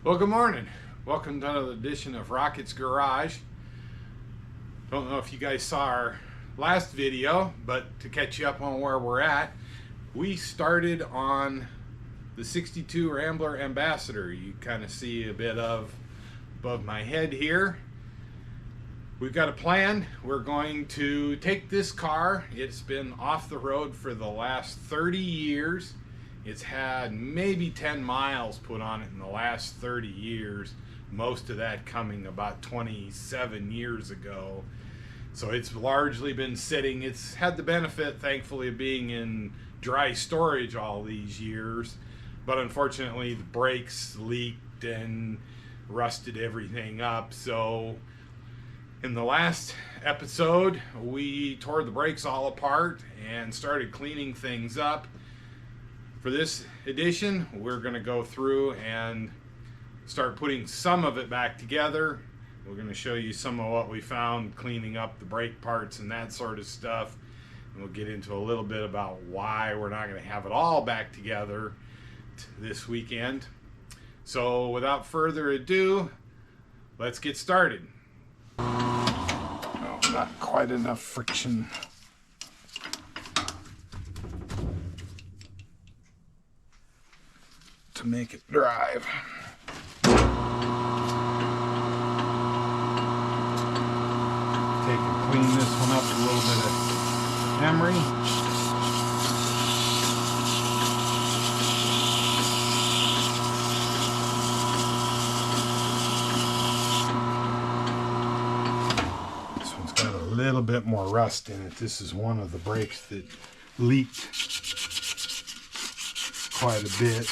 Well, good morning. Welcome to another edition of Rocket's Garage. Don't know if you guys saw our last video, but to catch you up on where we're at, we started on the 62 Rambler Ambassador. You kind of see a bit of above my head here. We've got a plan. We're going to take this car. It's been off the road for the last 30 years. It's had maybe 10 miles put on it in the last 30 years. Most of that coming about 27 years ago. So it's largely been sitting. It's had the benefit, thankfully, of being in dry storage all these years. But unfortunately, the brakes leaked and rusted everything up. So in the last episode, we tore the brakes all apart and started cleaning things up. For this edition, we're going to go through and start putting some of it back together. We're going to show you some of what we found cleaning up the brake parts and that sort of stuff. And we'll get into a little bit about why we're not going to have it all back together this weekend. So without further ado, let's get started. Oh, not quite enough friction. To make it drive. Take and clean this one up with a little bit of emery. This one's got a little bit more rust in it. This is one of the brakes that leaked quite a bit.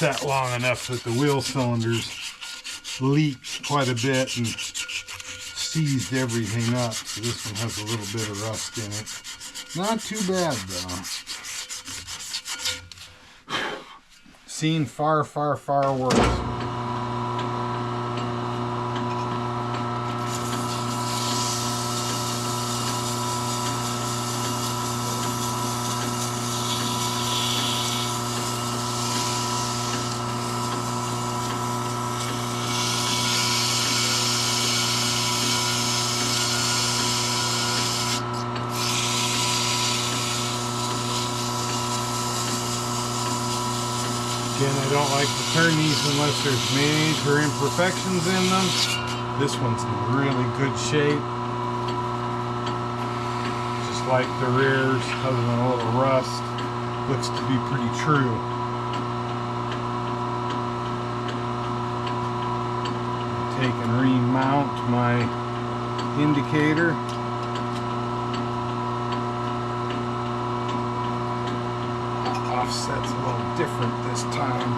Sat long enough that the wheel cylinders leaked quite a bit and seized everything up. So this one has a little bit of rust in it. Not too bad though. Seen far, far, far worse. Again, I don't like to turn these unless there's major imperfections in them. This one's in really good shape. Just like the rears, other than a little rust, looks to be pretty true. Take and remount my indicator. Offset's a little different this time.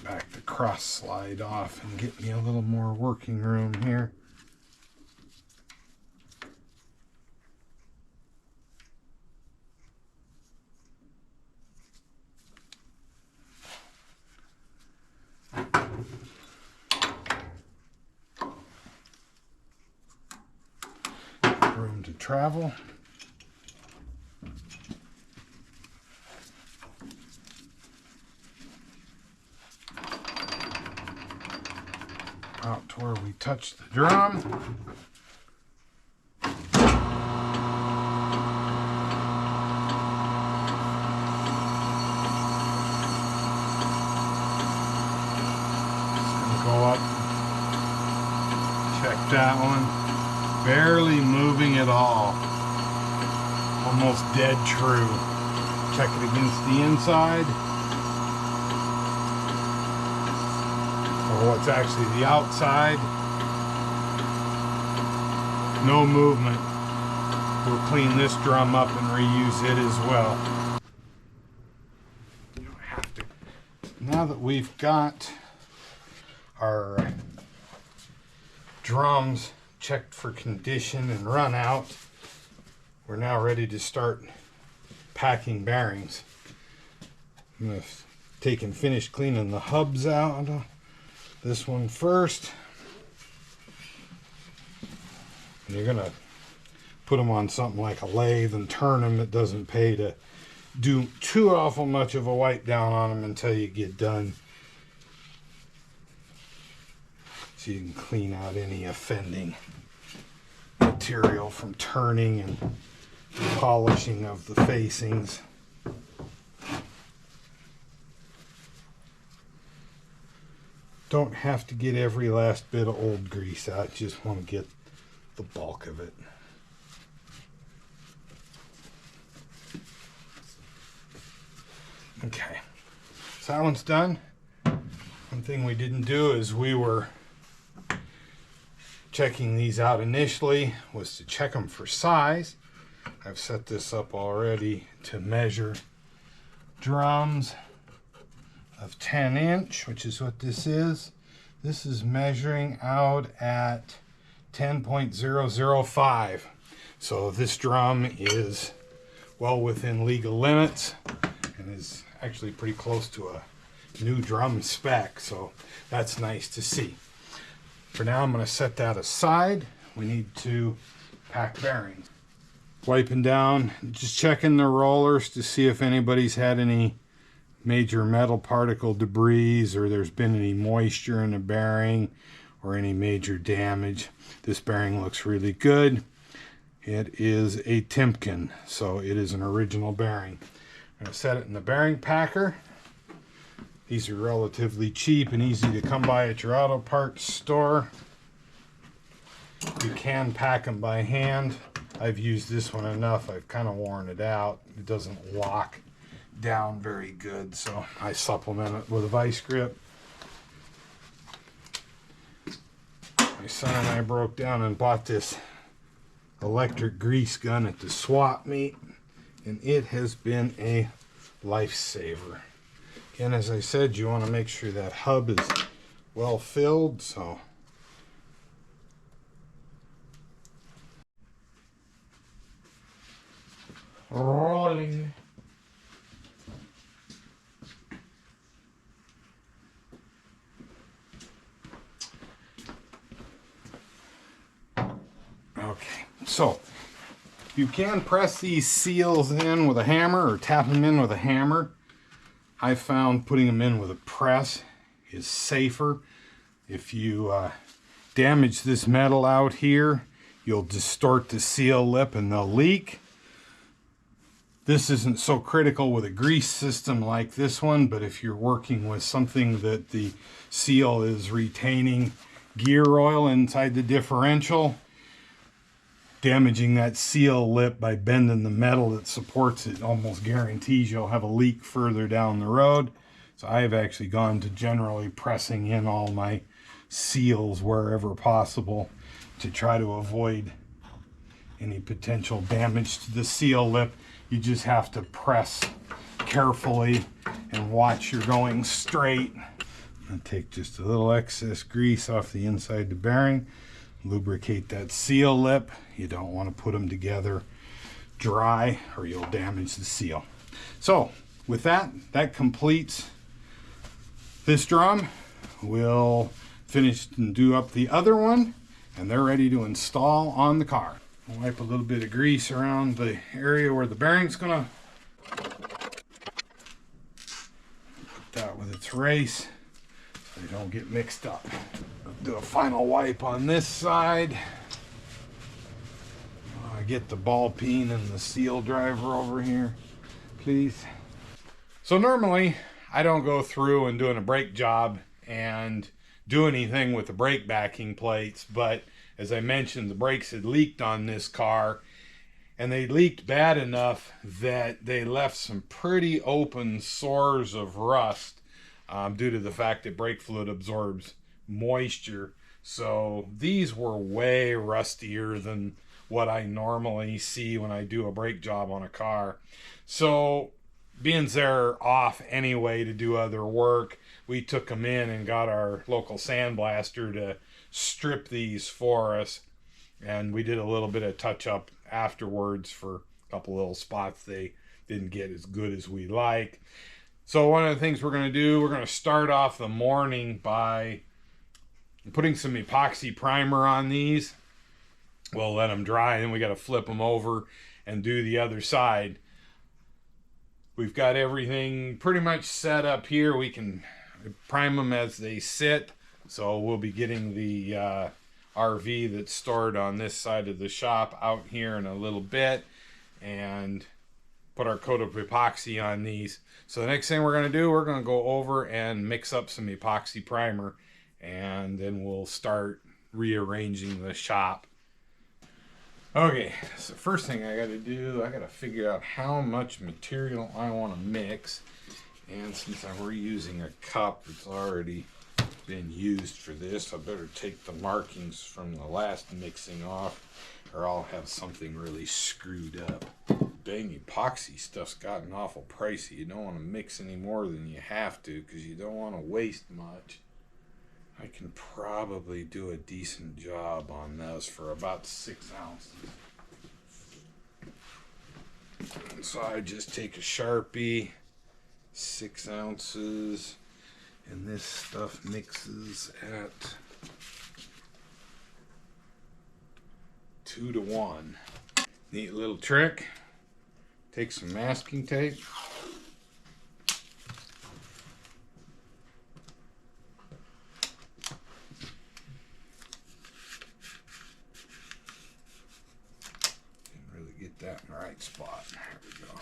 Back the cross slide off and get me a little more working room here. Room to travel. Out to where we touch the drum. Just gonna go up, check that one. Barely moving at all. Almost dead true. Check it against the inside. Or what's actually the outside. No movement. We'll clean this drum up and reuse it as well. You don't have to. Now that we've got our drums checked for condition and run out, we're now ready to start packing bearings. I'm going to finished cleaning the hubs out. This one first. And you're gonna put them on something like a lathe and turn them. It doesn't pay to do too awful much of a wipe down on them until you get done, so you can clean out any offending material from turning and polishing of the facings. Don't have to get every last bit of old grease out, just want to get the bulk of it. Okay, so that one's done. One thing we didn't do is we were checking these out initially was to check them for size. I've set this up already to measure drums of 10-inch, which is what this is. This is measuring out at 10.005. So this drum is well within legal limits and is actually pretty close to a new drum spec, so that's nice to see. For now, I'm going to set that aside. We need to pack bearings. Wiping down, just checking the rollers to see if anybody's had any major metal particle debris or there's been any moisture in the bearing or any major damage. This bearing looks really good. It is a Timken, so it is an original bearing. I'm going to set it in the bearing packer. These are relatively cheap and easy to come by at your auto parts store. You can pack them by hand. I've used this one enough. I've kind of worn it out. It doesn't lock down very good, so I supplement it with a vice grip. My son and I broke down and bought this electric grease gun at the swap meet, and it has been a lifesaver. Again, as I said, you want to make sure that hub is well filled, so rolling. Okay, so you can press these seals in with a hammer or tap them in with a hammer. I found putting them in with a press is safer. If you damage this metal out here, you'll distort the seal lip and they'll leak. This isn't so critical with a grease system like this one, but if you're working with something that the seal is retaining gear oil inside the differential, damaging that seal lip by bending the metal that supports it almost guarantees you'll have a leak further down the road. So I've actually gone to generally pressing in all my seals wherever possible to try to avoid any potential damage to the seal lip. You just have to press carefully and watch you're going straight. And take just a little excess grease off the inside the bearing. Lubricate that seal lip. You don't want to put them together dry or you'll damage the seal. So with that completes this drum. We'll finish and do up the other one and they're ready to install on the car. I'll wipe a little bit of grease around the area where the bearing's gonna put that with its race so they don't get mixed up. Do a final wipe on this side. Get the ball peen and the seal driver over here, please. So normally I don't go through and doing a brake job and do anything with the brake backing plates, but as I mentioned, the brakes had leaked on this car and they leaked bad enough that they left some pretty open sores of rust due to the fact that brake fluid absorbs moisture. So these were way rustier than what I normally see when I do a brake job on a car. So being they're off anyway to do other work, we took them in and got our local sandblaster to strip these for us. And we did a little bit of touch up afterwards for a couple little spots they didn't get as good as we like. So one of the things we're going to do, we're going to start off the morning by putting some epoxy primer on these. We'll let them dry, and we got to flip them over and do the other side. We've got everything pretty much set up here. We can prime them as they sit. So we'll be getting the RV that's stored on this side of the shop out here in a little bit and put our coat of epoxy on these. So the next thing we're going to do, we're going to go over and mix up some epoxy primer, and then we'll start rearranging the shop. Okay, so first thing I got to do, I got to figure out how much material I want to mix. And since I'm reusing a cup that's already been used for this, I better take the markings from the last mixing off, or I'll have something really screwed up. Dang, epoxy stuff's gotten awful pricey. You don't want to mix any more than you have to because you don't want to waste much. I can probably do a decent job on those for about 6 ounces. So I just take a Sharpie, 6 ounces, and this stuff mixes at 2 to 1. Neat little trick. Take some masking tape. Get that in the right spot. There we go.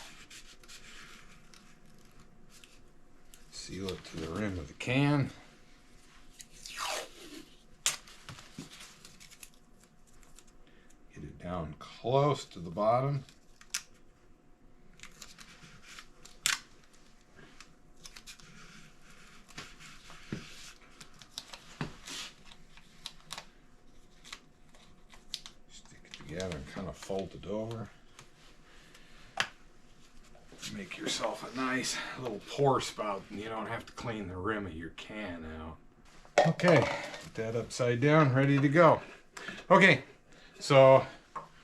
Seal it to the rim of the can. Get it down close to the bottom. Stick it together and kind of fold it over. Make yourself a nice little pour spout, and you don't have to clean the rim of your can out. Okay, put that upside down, ready to go. Okay, so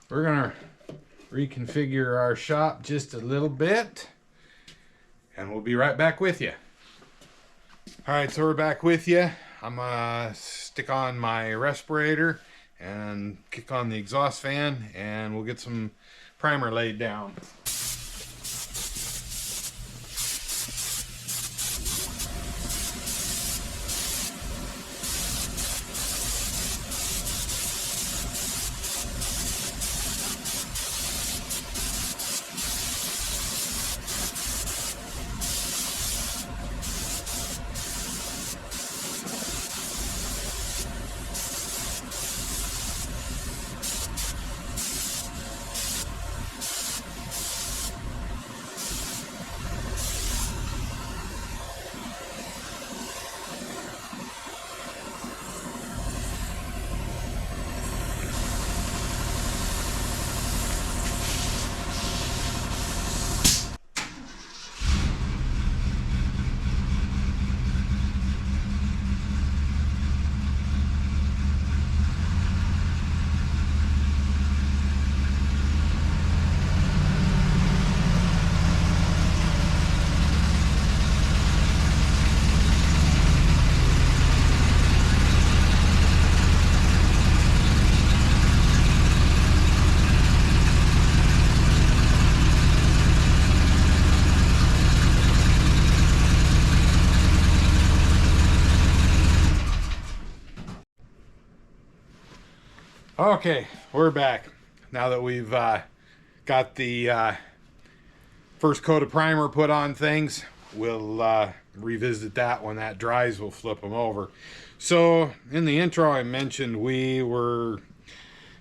we're gonna reconfigure our shop just a little bit, and we'll be right back with you. All right, so we're back with you. I'm gonna stick on my respirator and kick on the exhaust fan, and we'll get some primer laid down. Okay, we're back. Now that we've got the first coat of primer put on things, we'll revisit that when that dries. We'll flip them over. So in the intro I mentioned we were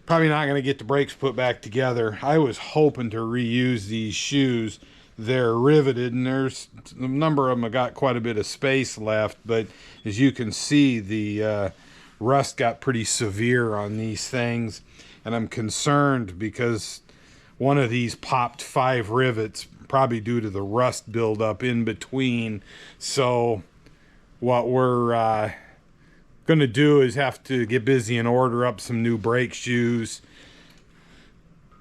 probably not going to get the brakes put back together. I was hoping to reuse these shoes. They're riveted, and there's a number of them have got quite a bit of space left, but as you can see, the rust got pretty severe on these things, and I'm concerned because one of these popped 5 rivets, probably due to the rust buildup in between. So what we're going to do is have to get busy and order up some new brake shoes,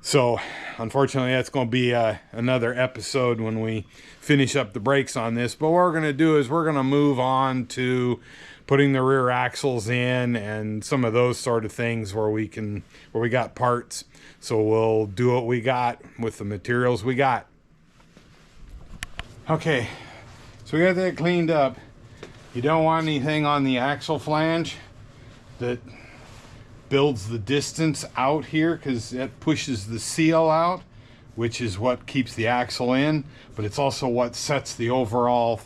So unfortunately, that's going to be another episode when we finish up the brakes on this. But what we're going to do is we're going to move on to putting the rear axles in and some of those sort of things where we got parts. So we'll do what we got with the materials we got. Okay, so we got that cleaned up. You don't want anything on the axle flange that builds the distance out here, because that pushes the seal out, which is what keeps the axle in, but it's also what sets the overall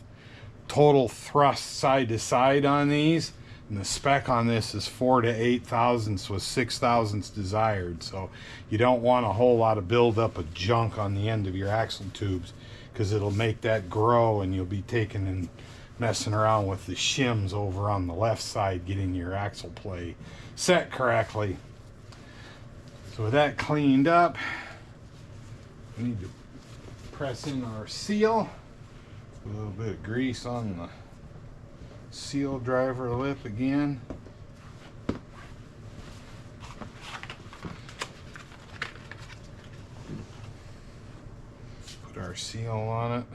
total thrust side to side on these. And the spec on this is 4 to 8 thousandths with 6 thousandths desired. So you don't want a whole lot of buildup of junk on the end of your axle tubes, because it'll make that grow and you'll be taking and messing around with the shims over on the left side getting your axle play set correctly. So with that cleaned up, we need to press in our seal. A little bit of grease on the seal driver lip again. Put our seal on it.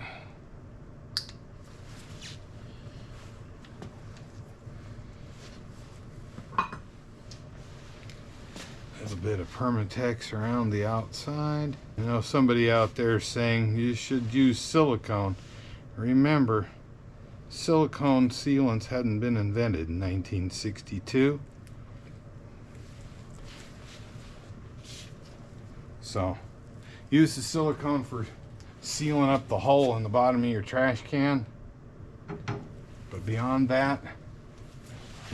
A bit of Permatex around the outside. You know, somebody out there saying you should use silicone. Remember, silicone sealants hadn't been invented in 1962. So use the silicone for sealing up the hole in the bottom of your trash can, but beyond that,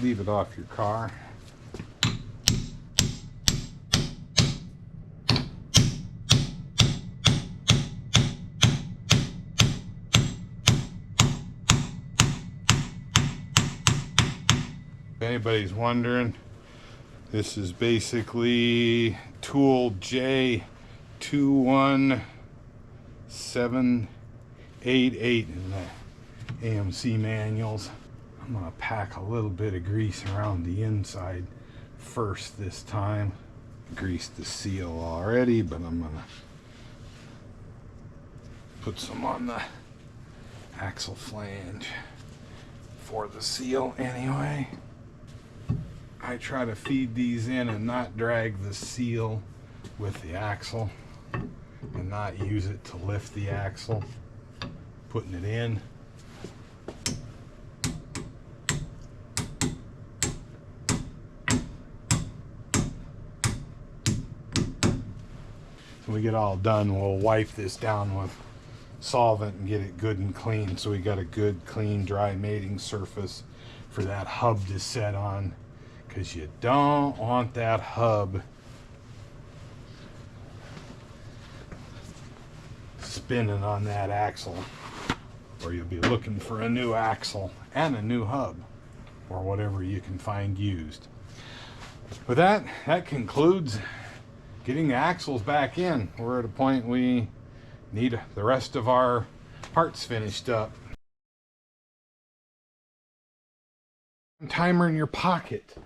leave it off your car. If anybody's wondering, this is basically tool J21788 in the AMC manuals. I'm going to pack a little bit of grease around the inside first this time. Greased the seal already, but I'm going to put some on the axle flange for the seal anyway. I try to feed these in and not drag the seal with the axle and not use it to lift the axle, putting it in. When we get all done, we'll wipe this down with solvent and get it good and clean, so we got a good clean dry mating surface for that hub to set on, because you don't want that hub spinning on that axle, or you'll be looking for a new axle and a new hub or whatever you can find used. With that concludes getting the axles back in. We're at a point we need the rest of our parts finished up. Timer in your pocket.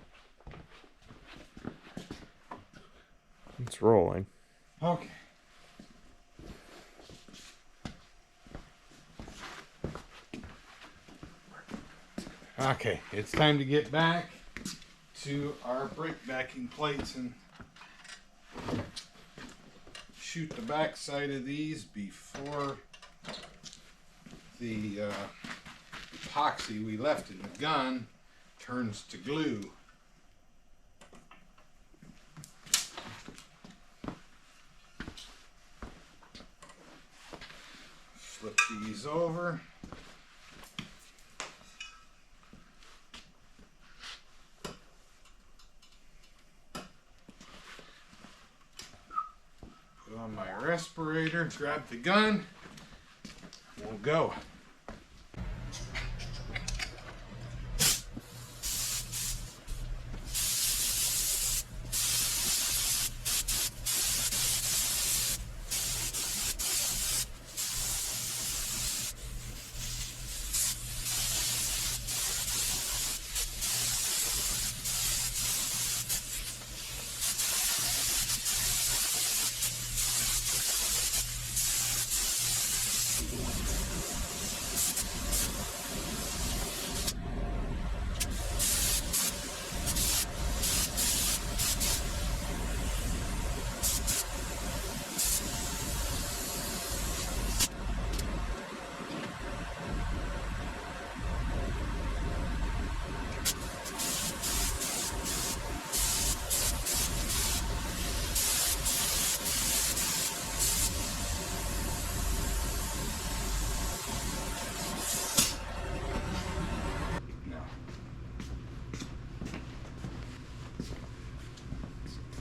It's rolling. Okay. Okay, it's time to get back to our brake backing plates and shoot the back side of these before the epoxy we left in the gun turns to glue. Flip these over. Put on my respirator, grab the gun, we'll go.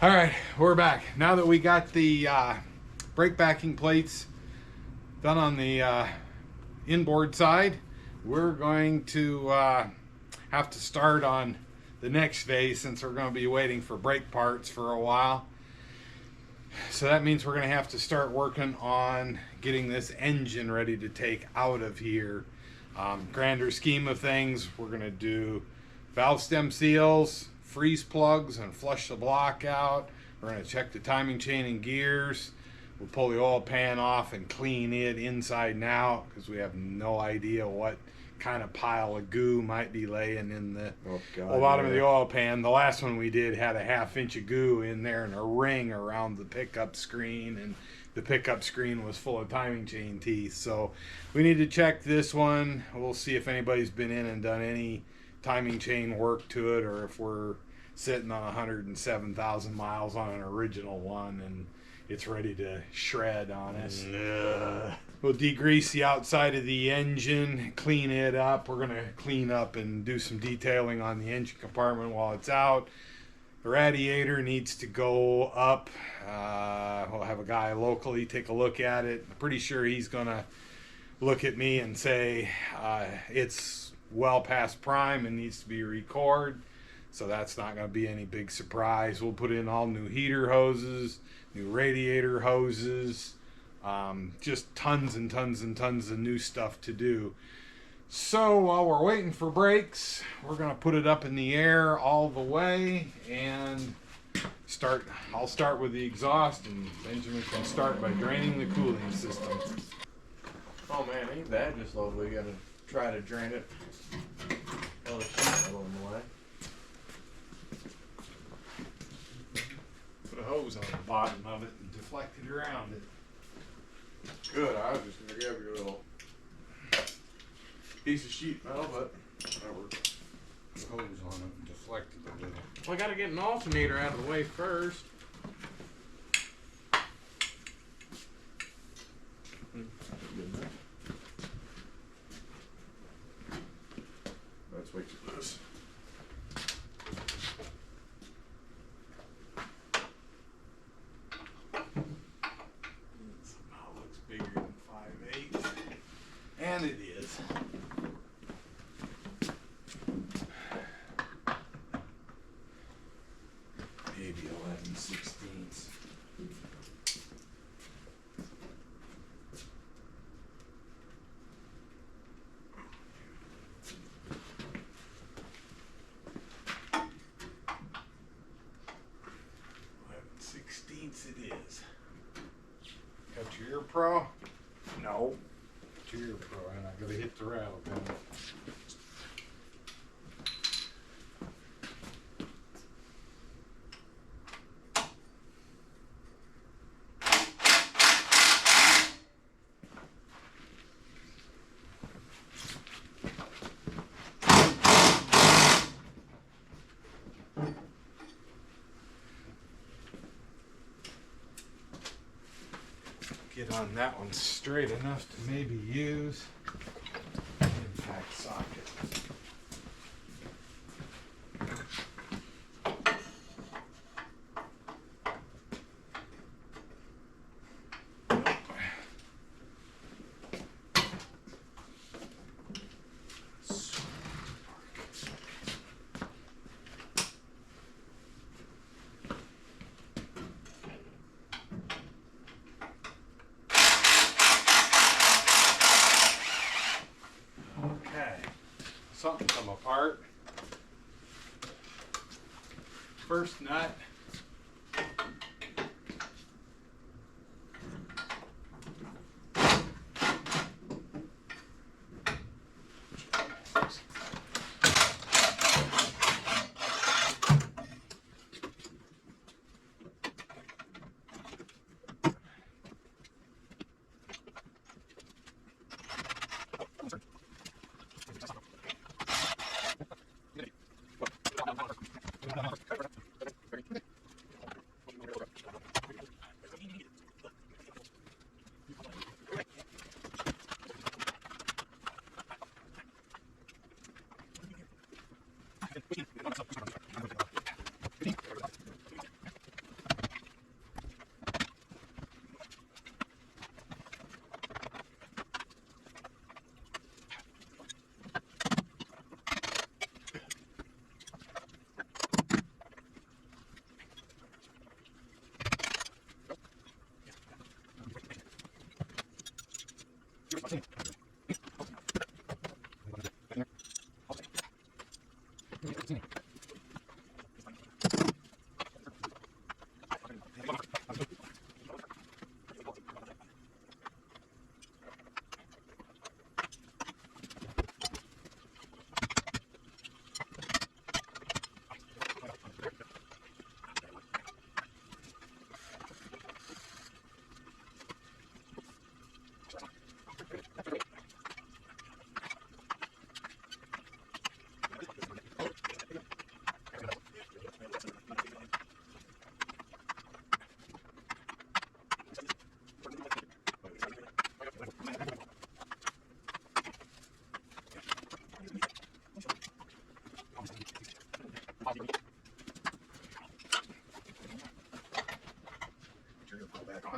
All right, we're back. Now that we got the brake backing plates done on the inboard side, we're going to have to start on the next phase since we're going to be waiting for brake parts for a while. So that means we're going to have to start working on getting this engine ready to take out of here. Grander scheme of things, we're going to do valve stem seals, freeze plugs, and flush the block out. We're going to check the timing chain and gears. We'll pull the oil pan off and clean it inside and out because we have no idea what kind of pile of goo might be laying in the bottom of the oil pan. The last one we did had a 1/2 inch of goo in there and a ring around the pickup screen, and the pickup screen was full of timing chain teeth. So we need to check this one. We'll see if anybody's been in and done any timing chain work to it, or if we're sitting on 107,000 miles on an original one and it's ready to shred on us. We'll degrease the outside of the engine, clean it up. We're going to clean up and do some detailing on the engine compartment while it's out. The radiator needs to go up. We'll have a guy locally take a look at it. I'm pretty sure he's going to look at me and say it's well past prime and needs to be recored. So that's not going to be any big surprise. We'll put in all new heater hoses, new radiator hoses, just tons and tons and tons of new stuff to do. So while we're waiting for brakes, we're going to put it up in the air all the way and start. I'll start with the exhaust, and Benjamin can start by draining the cooling system. Oh man, ain't that just lovely? We gotta try to drain it. Oh, the sheet along the way. Put a hose on the bottom of it and deflect it around it. Good, I was just gonna grab your little piece of sheet metal, but that worked. Hose on it and deflect it a little. Well, I gotta get an alternator out of the way first. That's way too loose. Somehow looks bigger than 5/8, and it is. Maybe 11/16. It is. Got your ear pro? No. Got your ear pro, and I gotta hit the rattle gun. Get on that one straight enough to maybe use impact socket. Something come apart. First nut.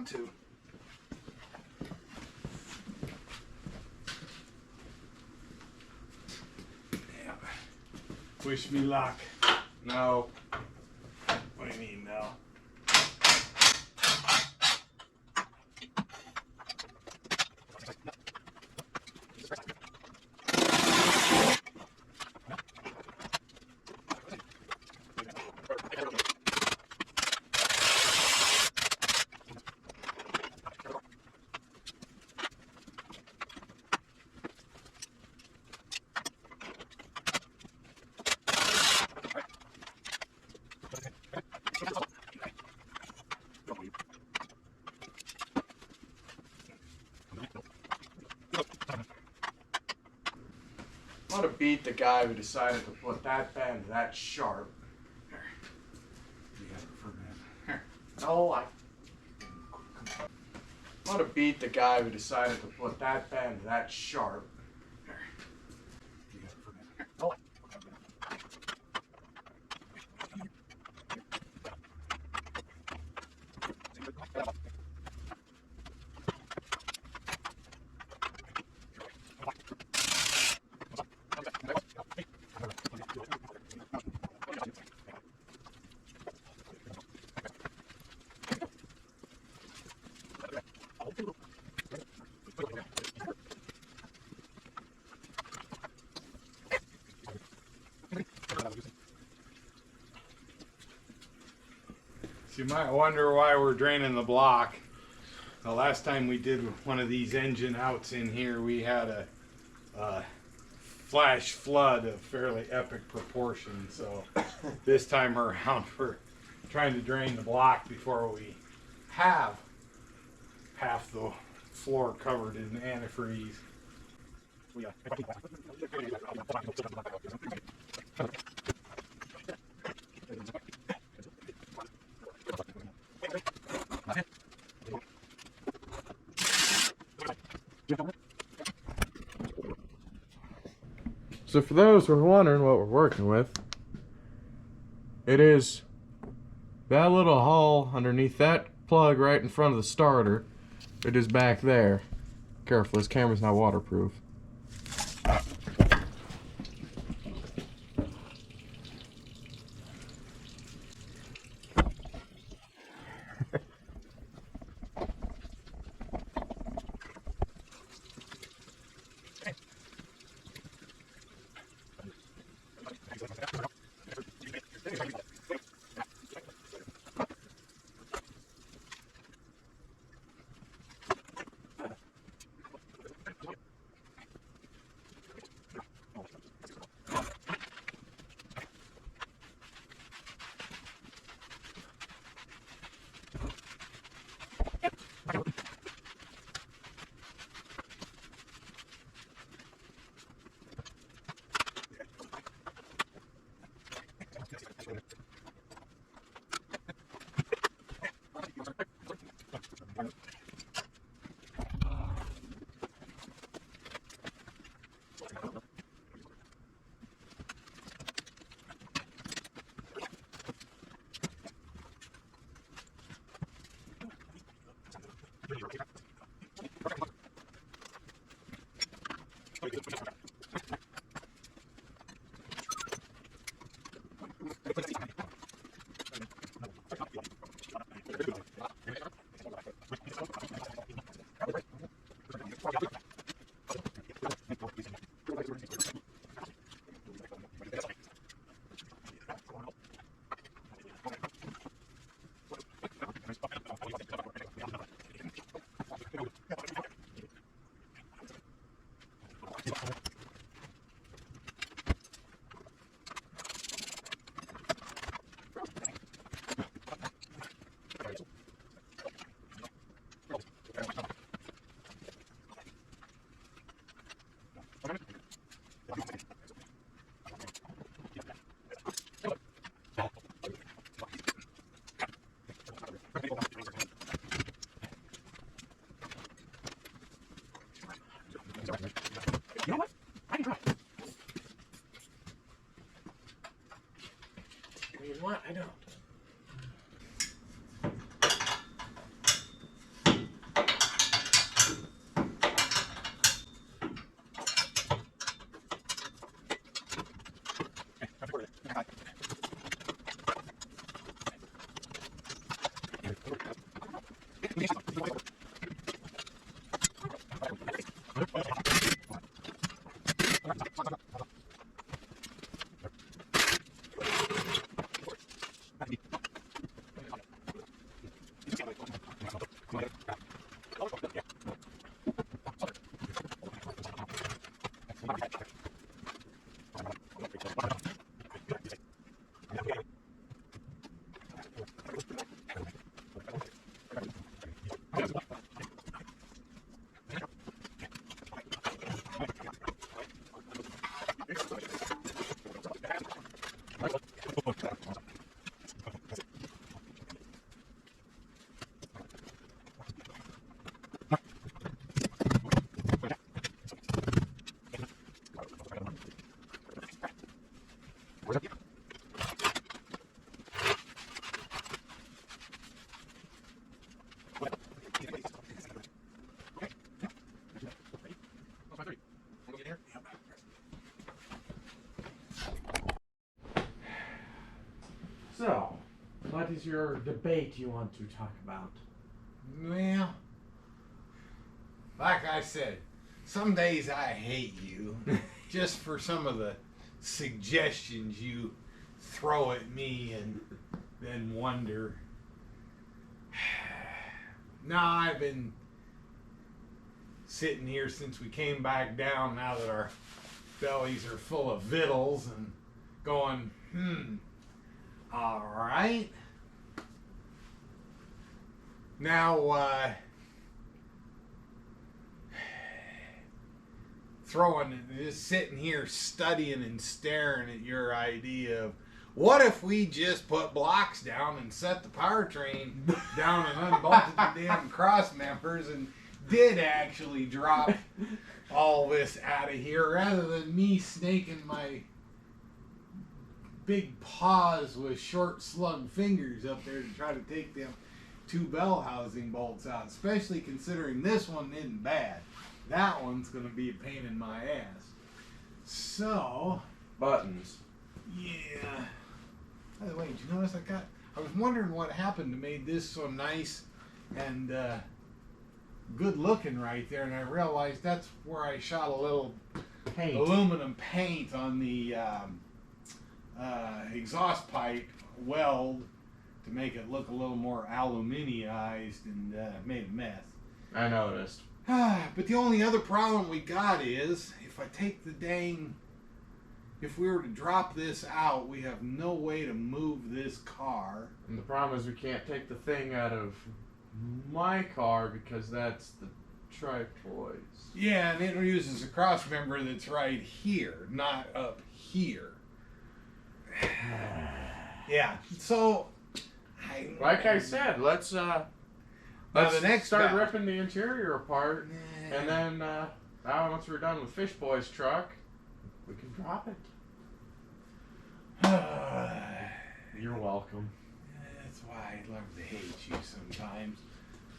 want to. Yeah. Wish me luck. No. What do you mean, no? I want to beat the guy who decided to put that bend that sharp. Here. You got it for a minute. Here. No, I want to beat the guy who decided to put that bend that sharp. Here. You got it for a minute. Here. No, So you might wonder why we're draining the block. The last time we did one of these engine outs in here, we had a flash flood of fairly epic proportions. So this time around, we're trying to drain the block before we have half the floor covered in antifreeze. So for those who are wondering what we're working with, it is that little hole underneath that plug right in front of the starter. It is back there. Careful, this camera's not waterproof. You know what? So, what is your debate you want to talk about? Well, like I said, some days I hate you just for some of the suggestions you throw at me and then wonder. Now I've been sitting here since we came back down, now that our bellies are full of victuals, and going, all right. Now, just sitting here studying and staring at your idea of, what if we just put blocks down and set the powertrain down and unbolted the damn cross members and did actually drop all this out of here, rather than me snaking my big paws with short slug fingers up there to try to take them two bell housing bolts out, especially considering this one isn't bad. That one's going to be a pain in my ass. So, Buttons. yeah. By the way, did you notice I was wondering what happened to made this so nice and good looking right there, and I realized that's where I shot a little Paint. aluminum paint on the exhaust pipe weld to make it look a little more aluminiized, and made a mess. I noticed. But the only other problem we got is, if we were to drop this out, we have no way to move this car. And the problem is we can't take the thing out of my car because that's the tripods. Yeah, and it uses a cross member that's right here, not up here. Yeah, so Like I said, let's the next start battle. ripping the interior apart, and then now once we're done with Fish Boy's truck, we can drop it. You're welcome. That's why I love to hate you sometimes.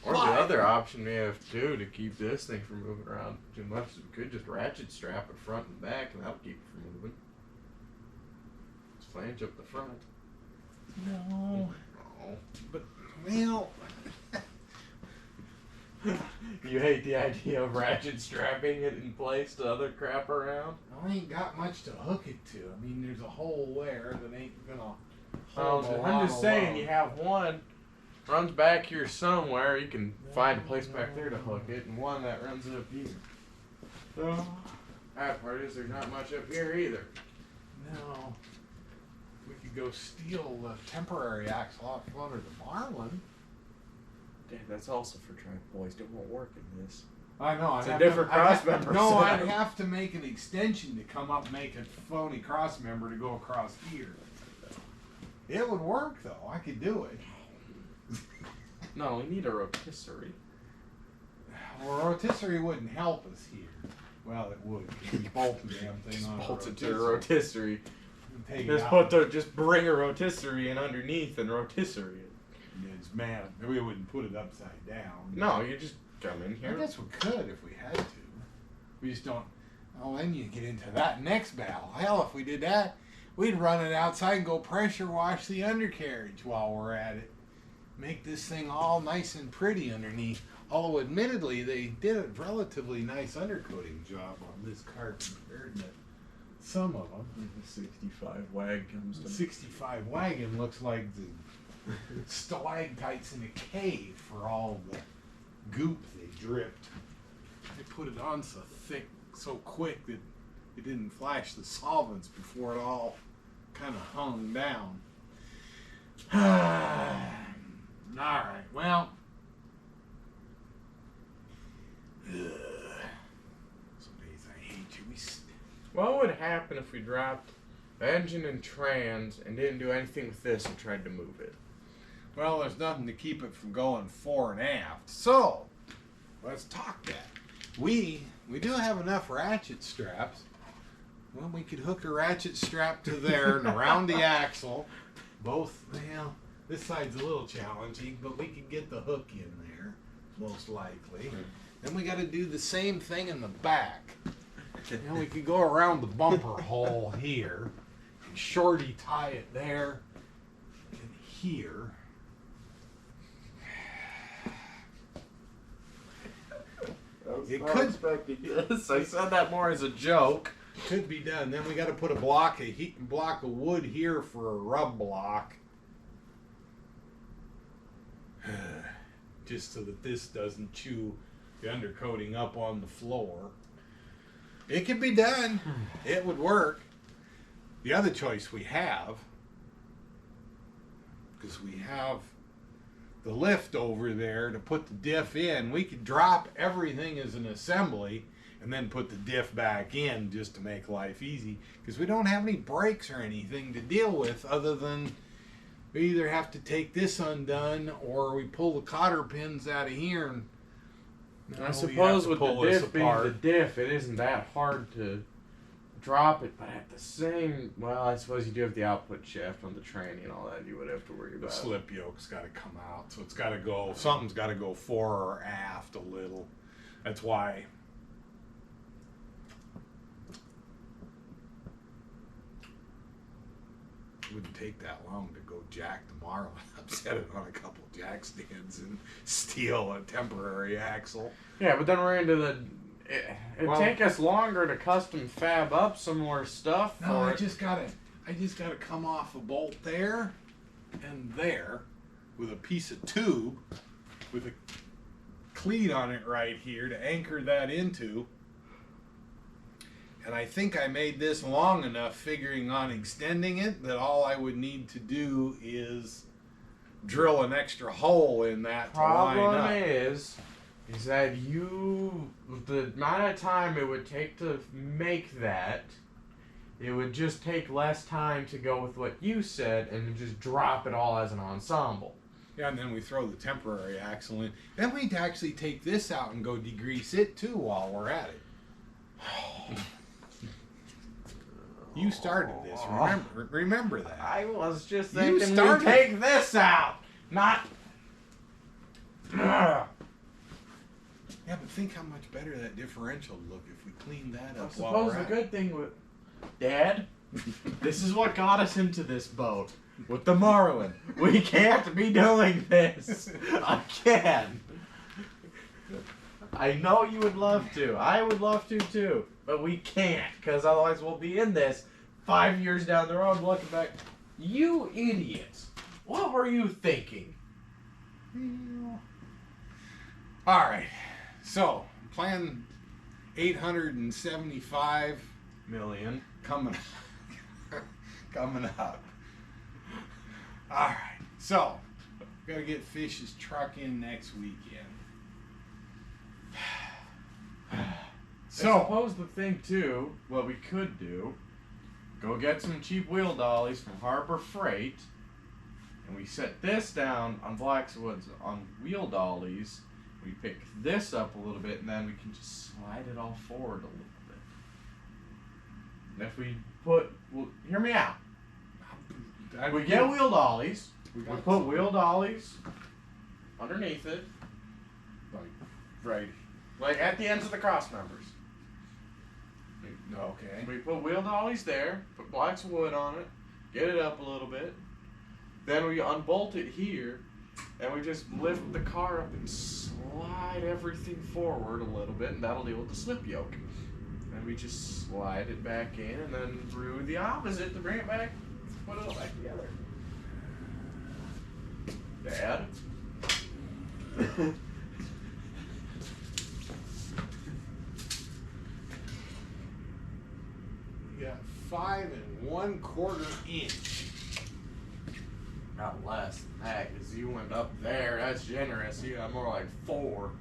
Or the other option we have too, to keep this thing from moving around too much, is we could just ratchet strap it front and back, and that'll keep it from moving. Just flange up the front. No. Oh. But, well... You hate the idea of ratchet strapping it in place to other crap around? I ain't got much to hook it to. I mean, there's a hole there that ain't gonna hold a lot I'm just saying, alone. you have one runs back here somewhere, you can find a place back there to hook it, and one that runs up here. So, that part is there's not much up here either. No. We could go steal the temporary axle off one of the Marlin. Damn, that's also for track boys. It won't work in this. I know. It's a different cross member. No, I'd have to make an extension to come up and make a phony cross member to go across here. It would work, though. I could do it. No, we need a rotisserie. Well, a rotisserie wouldn't help us here. Well, it would. We bolt the damn thing on Bolt a it to a rotisserie. rotisserie. Take Just it out. just bring a rotisserie in underneath and rotisserie it. It's mad. We wouldn't put it upside down. No, you just come in I here. guess we could if we had to. We just don't. Oh, then you get into that next battle. Hell, if we did that, we'd run it outside and go pressure wash the undercarriage while we're at it. Make this thing all nice and pretty underneath. Although, admittedly, they did a relatively nice undercoating job on this car compared to some of them. The 65 wag comes The to 65 wagon looks like the stalactites in a cave for all the goop they dripped. They put it on so thick, so quick that it didn't flash the solvents before it all kind of hung down. All right, well, some days I hate you. What would happen if we dropped the engine and trans and didn't do anything with this and tried to move it? Well, there's nothing to keep it from going fore and aft. So, let's talk that. We do have enough ratchet straps. Well, we could hook a ratchet strap to there and around the axle. Both, well, this side's a little challenging, but we could get the hook in there, most likely. Then we got to do the same thing in the back. And we could go around the bumper hole here and shorty tie it there and here. It could expecting this. I said that more as a joke. Could be done. Then we got to put a block of wood here for a rub block, just so that this doesn't chew the undercoating up on the floor. It could be done. It would work. The other choice we have, because we have the lift over there to put the diff in, we could drop everything as an assembly and then put the diff back in just to make life easy, because we don't have any brakes or anything to deal with other than we either have to take this undone or we pull the cotter pins out of here. And I suppose with the diff being the diff, it isn't that hard to drop it, but at the same, well, I suppose you do have the output shaft on the tranny and all that you would have to worry about. The slip yoke's got to come out, so it's got to go, something's got to go fore or aft a little. That's why it wouldn't take that long to go jack tomorrow. I've set it on a couple jack stands and steal a temporary axle. Yeah, but then we're into the... It'd take us longer to custom fab up some more stuff. No, I just gotta come off a bolt there and there with a piece of tube with a cleat on it right here to anchor that into. And I think I made this long enough figuring on extending it that all I would need to do is drill an extra hole in that to line up. Problem is that the amount of time it would take to make that, it would just take less time to go with what you said and just drop it all as an ensemble. Yeah, and then we throw the temporary axle in. Then we'd actually take this out and go degrease it too while we're at it. You started this, remember that. I was just thinking we take this out, not... Yeah, but think how much better that differential would look if we cleaned that up. I suppose the good thing with... Dad, this is what got us into this boat. With the Marlin. We can't be doing this. Again. I know you would love to. I would love to too. But we can't, because otherwise we'll be in this 5 years down the road looking back. You idiots. What were you thinking? All right. So, plan 875 million coming up. All right. So, got to get Fish's truck in next weekend. So, I suppose the thing too, what we could do, go get some cheap wheel dollies from Harbor Freight, and we set this down on Blackswood's on wheel dollies. We pick this up a little bit, and then we can just slide it all forward a little bit. And if we put, well, hear me out. We get wheel dollies. We put wheel dollies underneath it, like at the ends of the cross members. Okay. We put wheel dollies there, put blocks of wood on it, get it up a little bit. Then we unbolt it here, and we just lift the car up and slide everything forward a little bit, and that'll deal with the slip yoke. And we just slide it back in, and then through the opposite to bring it back, put it all back together. Dad? You got 5 1/4 inch. Not less than that, because you went up there. That's generous. You got more like 4.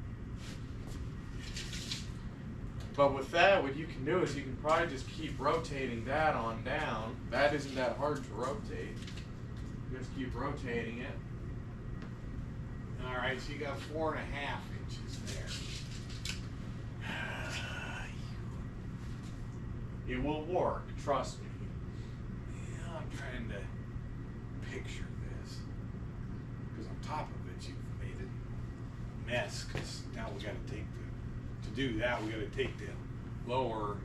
But with that, what you can do is you can probably just keep rotating that on down. That isn't that hard to rotate. Just keep rotating it. All right, so you got 4 1/2 inches there. It will work, trust me. Yeah, I'm trying to picture this. Because on top of it, you've made it a mess. Because now we got to take to do that, we got to take the lower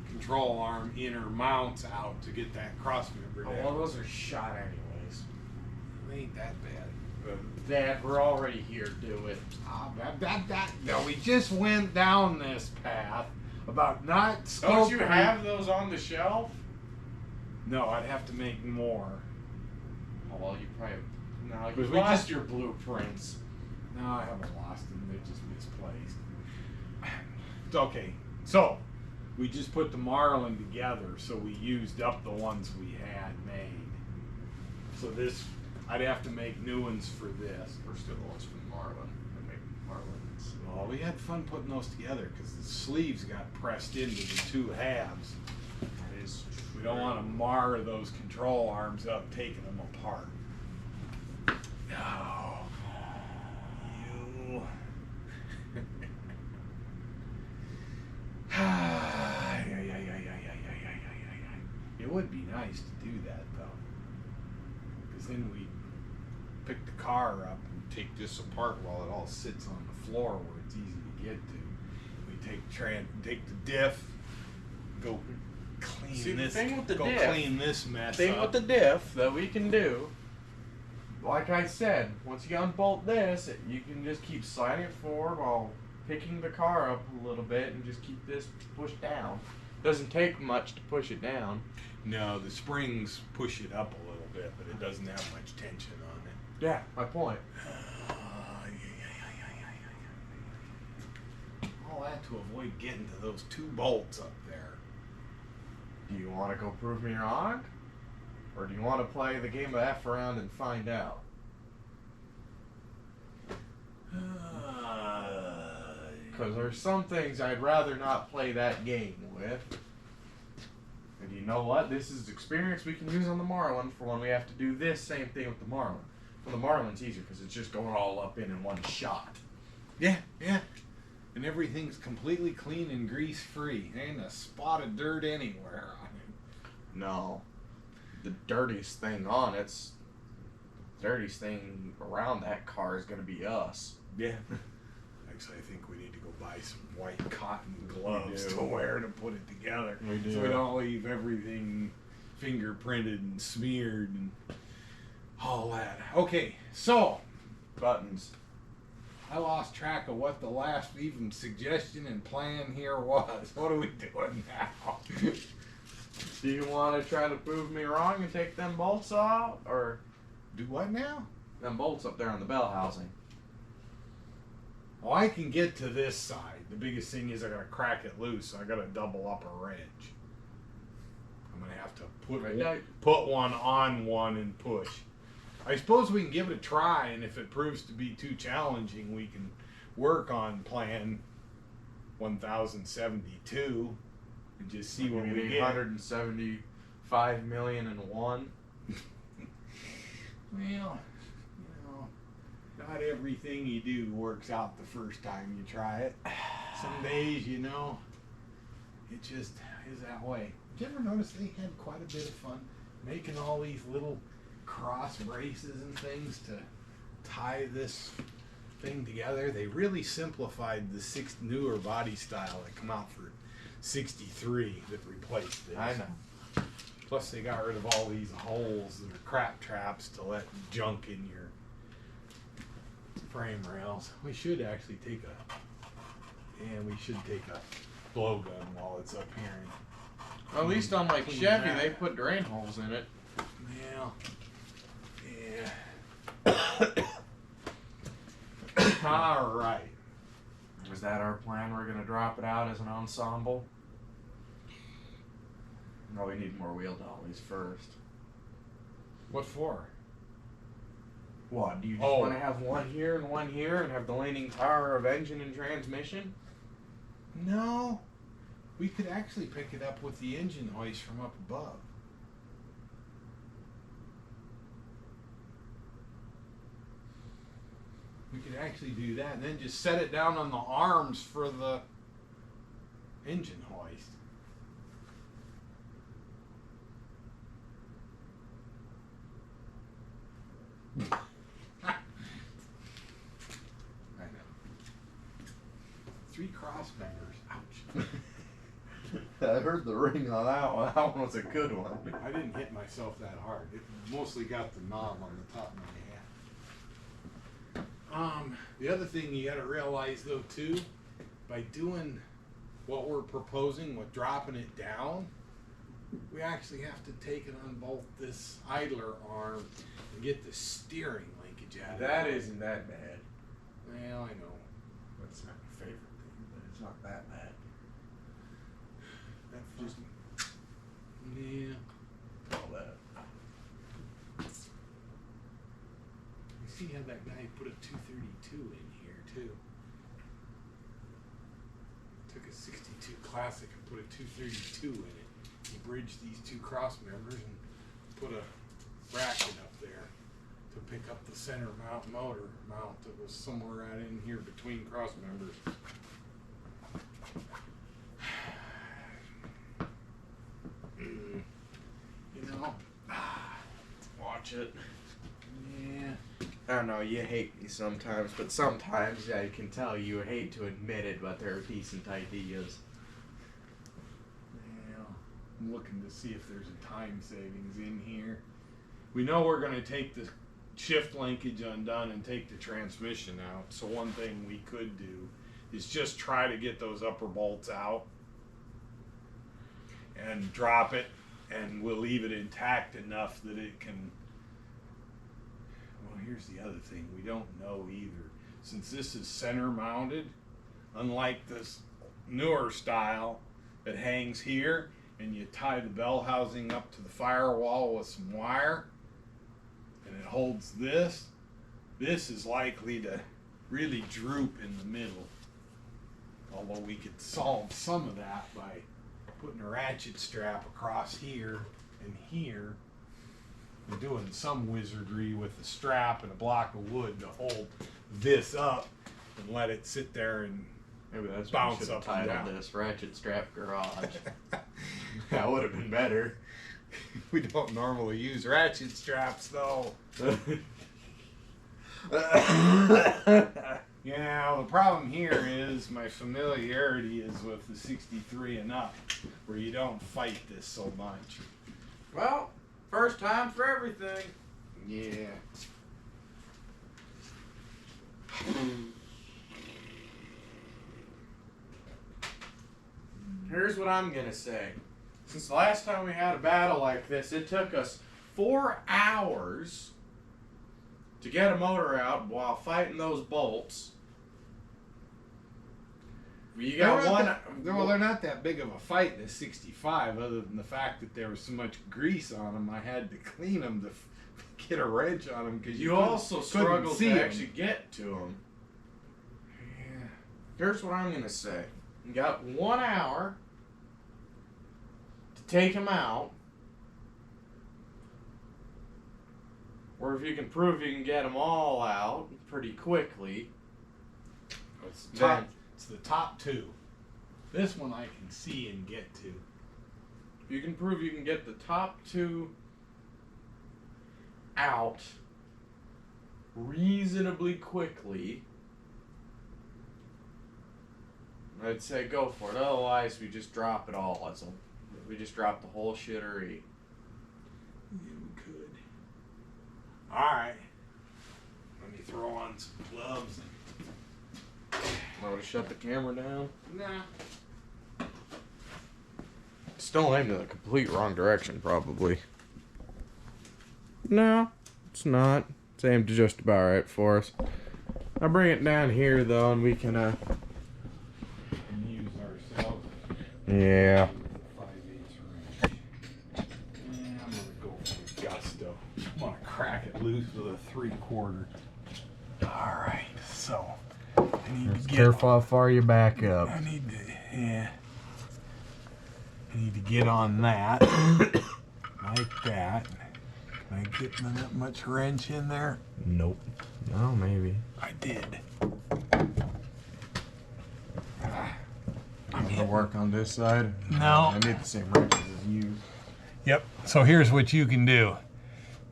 control arm inner mounts out to get that cross member down. Well, those are shot anyways. It ain't that bad. Dad, we're already here, do it. No, we just went down this path about not scoping. Don't you have those on the shelf? No, I'd have to make more. Oh, well, you probably... No, you Because we lost just- your blueprints. No, I haven't lost them. They're just misplaced. It's okay. So, we just put the Marlin together, so we used up the ones we had made. So this, I'd have to make new ones for this. We're still the ones from Marlin. I make Marlins. Well, we had fun putting those together because the sleeves got pressed into the 2 halves. That is true. We don't want to mar those control arms up, taking them apart. No. You. It would be nice to do that though, because then we pick the car up and take this apart while it all sits on the floor where it's easy to get to. We take the diff, go clean See, the this. thing with the go diff- clean this mess Thing up. with the diff that we can do, like I said, once you unbolt this, you can just keep sliding it forward while picking the car up a little bit and just keep this pushed down. Doesn't take much to push it down. No, the springs push it up a little bit, but it doesn't have much tension on it. Yeah, my point. All that to avoid getting to those 2 bolts up there. Do you want to go prove me wrong? Or do you want to play the game of F around and find out? Because there's some things I'd rather not play that game with. And you know what? This is experience we can use on the Marlin for when we have to do this same thing with the Marlin. Well, the Marlin's easier because it's just going all up in one shot. Yeah. And everything's completely clean and grease free. Ain't a spot of dirt anywhere on it. No. The dirtiest thing on it's... The dirtiest thing around that car is going to be us. Yeah. Actually, I think we need to go buy some white cotton gloves do. to wear to put it together. We do. So we don't leave everything fingerprinted and smeared and all that. Okay, so Buttons. I lost track of what the last even suggestion and plan here was. What are we doing now? Do you want to try to prove me wrong and take them bolts off? Or Do what now? them bolts up there on the bell housing? Well, I can get to this side. The biggest thing is I gotta crack it loose, so I gotta double up a wrench. I'm gonna have to put one on one and push. I suppose we can give it a try, and if it proves to be too challenging, we can work on plan 1072 and just see what we get. 875 million and one. Well, not everything you do works out the first time you try it. Some days, it just is that way. Did you ever notice they had quite a bit of fun making all these little cross braces and things to tie this thing together? They really simplified the 6 newer body style that come out for 63 that replaced this. I know. Plus they got rid of all these holes that are crap traps to let junk in your frame rails. We should actually take a blow gun while it's up here. At least on like Clean Chevy, that. they put drain holes in it. Yeah. All right. Is that our plan? We're gonna drop it out as an ensemble. No, we need more wheel dollies first. What for? What, do you just want to have one here and have the leaning tower of engine and transmission? No. We could actually pick it up with the engine hoist from up above. We could actually do that and then just set it down on the arms for the engine hoist. I know. 3 cross members. Ouch. I heard the ring on that one. That one was a good one. I didn't hit myself that hard. It mostly got the knob on the top of my hand. The other thing you got to realize though too, by doing what we're proposing with dropping it down, we actually have to take and unbolt this idler arm and get the steering linkage out of it. That isn't that bad. Well, I know. That's not my favorite thing, but it's not that bad. That's just, yeah. All that. You see how that guy put a 232 in here too. Took a 62 Classic and put a 232 in it. He bridged these 2 cross members and put a bracket up there to pick up the center motor mount that was somewhere right in here between cross members. You know, Watch it. yeah. I don't know, you hate me sometimes, but sometimes I can tell you hate to admit it, but they're decent ideas. Well, I'm looking to see if there's a time savings in here. We know we're going to take the shift linkage undone and take the transmission out. So one thing we could do is just try to get those upper bolts out and drop it, and we'll leave it intact enough that it can. Well, here's the other thing we don't know either. Since this is center mounted, unlike this newer style that hangs here and you tie the bell housing up to the firewall with some wire and it holds this is likely to really droop in the middle. Although we could solve some of that by putting a ratchet strap across here and here and doing some wizardry with a strap and a block of wood to hold this up and let it sit there and Maybe that's bounce what we up should have and titled down. this Ratchet Strap Garage. That would have been better. We don't normally use ratchet straps though. Yeah, the problem here is my familiarity is with the 63 and up, where you don't fight this so much. Well, first time for everything. Yeah. Here's what I'm gonna say. Since the last time we had a battle like this, it took us 4 hours to get a motor out while fighting those bolts. You got one. Well, they're not that big of a fight in the 65, other than the fact that there was so much grease on them. I had to clean them to get a wrench on them because You also struggled to actually get to them. Yeah. Here's what I'm gonna say. You got 1 hour to take them out. Or if you can prove you can get them all out pretty quickly. It's the top 2. This one I can see and get to. If you can prove you can get the top 2 out reasonably quickly, I'd say go for it. Otherwise, we just drop it all. We just drop the whole shittery. Yeah, we could. Alright. Let me throw on some gloves. Want to shut the camera down? Nah. Still aimed in the complete wrong direction, probably. No, it's not. It's aimed just about right for us. I'll bring it down here, though, and we can, And use ourselves. Yeah. 5/8 wrench. loose with a 3/4. All right, so I need to get, careful how far you back up. I need to get on that like that. Can I get that much wrench in there? Nope. Oh, maybe. I did. I'm gonna work on this side. No. I need the same wrenches as you. Yep. So here's what you can do.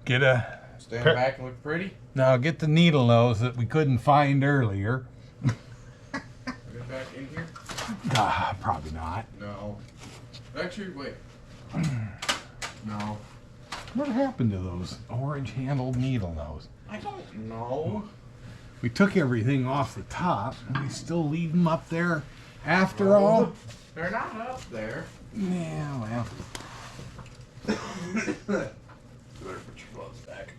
Get a Stand back and look pretty. now. Get the needle nose that we couldn't find earlier. Get back in here. Probably not. No. Actually, wait. No. What happened to those orange-handled needle nose? I don't know. We took everything off the top, and we still leave them up there after all. They're not up there. Yeah, well. You better put your gloves back.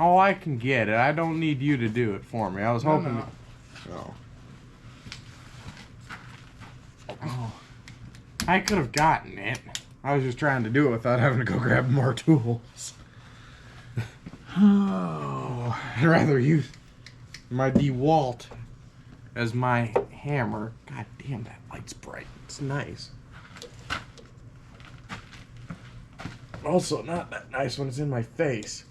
Oh, I can get it. I don't need you to do it for me. I was hoping. No. Oh. Oh. I could have gotten it. I was just trying to do it without having to go grab more tools. Oh. I'd rather use my DeWalt as my hammer. God damn, that light's bright. It's nice. Also, not that nice when it's in my face.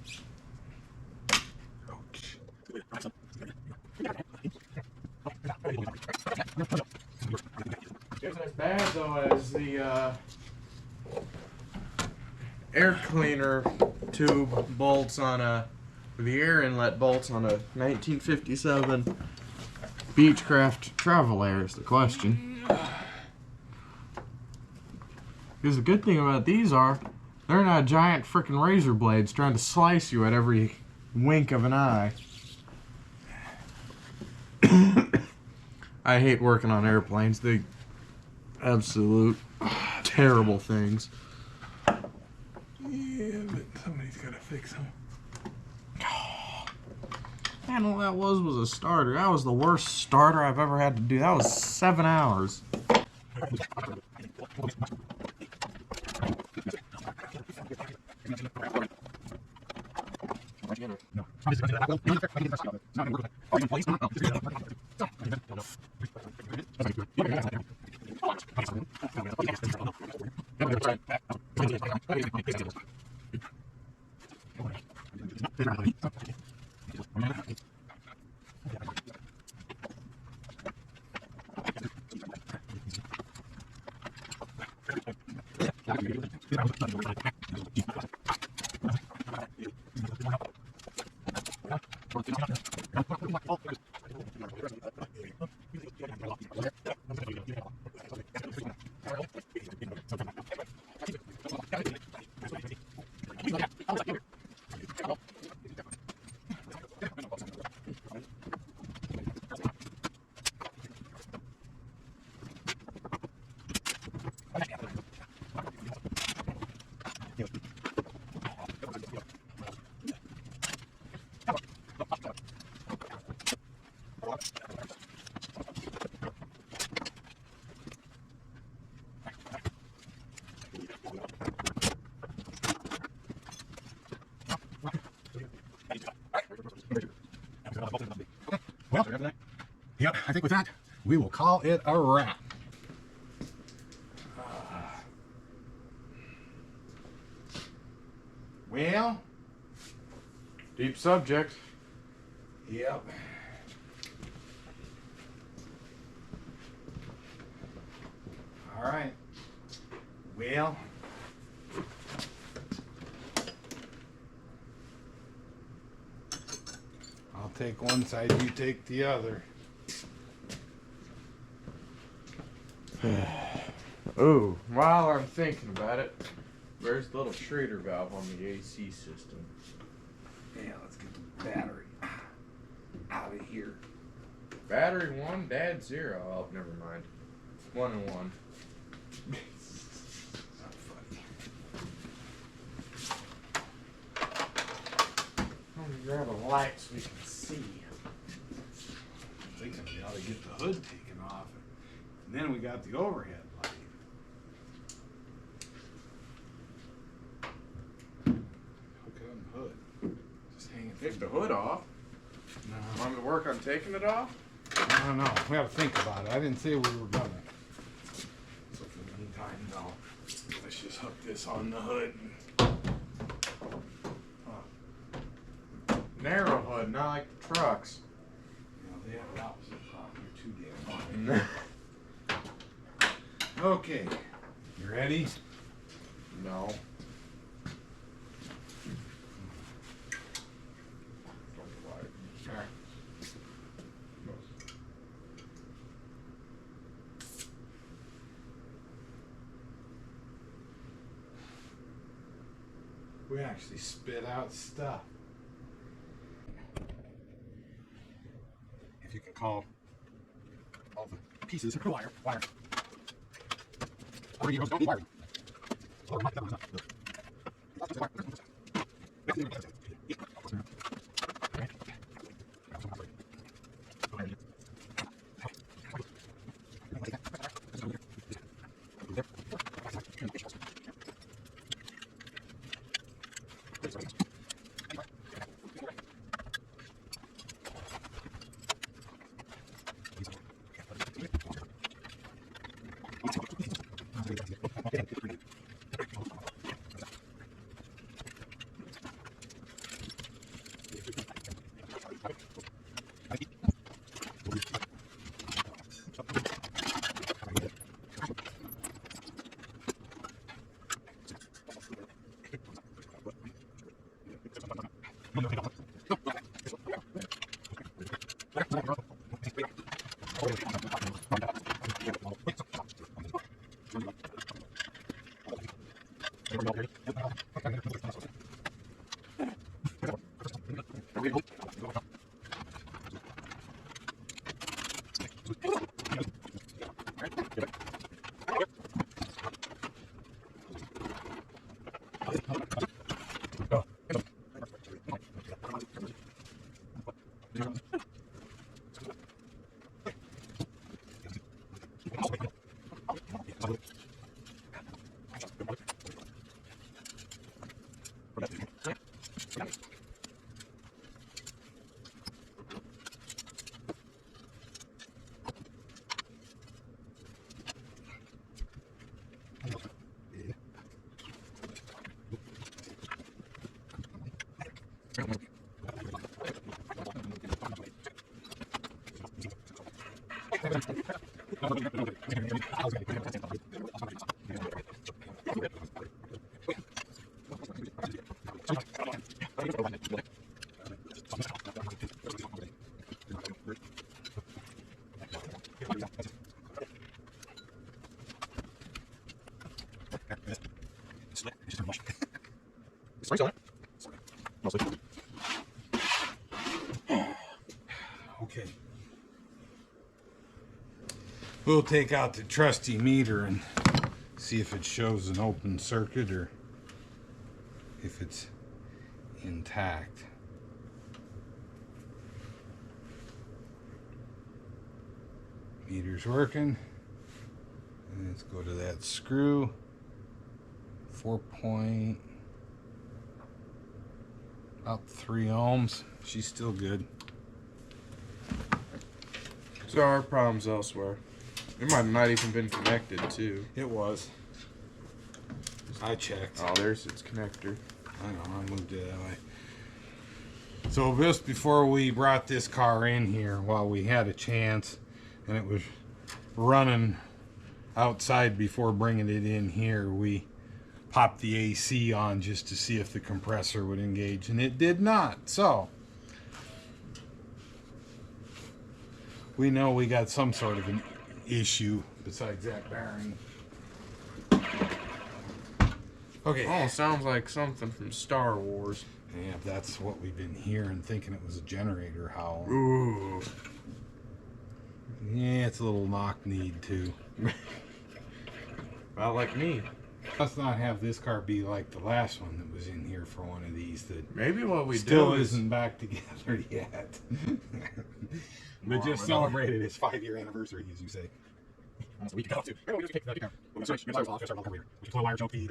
Isn't as bad though as the air cleaner tube bolts on the air inlet bolts on a 1957 Beechcraft Travel is the question. Because the good thing about these are, they're not giant frickin' razor blades trying to slice you at every wink of an eye. I hate working on airplanes. They absolute terrible things. Yeah, but somebody's got to fix them. Man, all that was a starter. That was the worst starter I've ever had to do. That was 7 hours. Well, yep, I think with that, we will call it a wrap. Well, deep subject. Yep. All right. Well, take one side, you take the other. Ooh, while I'm thinking about it, where's the little Schrader valve on the AC system? Yeah, let's get the battery out of here. Battery 1, dad 0. Oh, never mind. 1 and 1. Not funny. Let me grab a light so we can see. I'm thinking we ought to get the hood taken off. And then we got the overhead light. Hook it on the hood. Just hang it. Take the hood off. No, Want me to work on taking it off? I don't know. We have to think about it. I didn't say we were gonna. So for the meantime, no. Let's just hook this on the hood. Narrow hood, not like the trucks. You know, they have the opposite problem. You're too damn wide. Okay. You ready? No. Alright. We actually spit out stuff. If you can call all the pieces wire. Or you don't need wiring. Okay. We'll take out the trusty meter and see if it shows an open circuit or if it's intact. Meter's working. And let's go to that screw. 4 about 3 ohms. She's still good. So there are problems elsewhere. It might have not even been connected too. It was. I checked. Oh, there's its connector. I know, I moved it that way. So just before we brought this car in here, while we had a chance, and it was running outside before bringing it in here, we popped the AC on just to see if the compressor would engage, and it did not. So we know we got some sort of an issue besides that bearing. Okay. Oh, sounds like something from Star Wars. Yeah, that's what we've been hearing, thinking it was a generator howling. Ooh. Yeah, it's a little knock-kneed too. Not like me. Let's not have this car be like the last one that was in here for one of these that Maybe what we still do is isn't back together yet. They just celebrated its 5-year anniversary, as you say. So we can cut off too. We just take the camera. We start off, start over here. We just pull a wire, jump feed.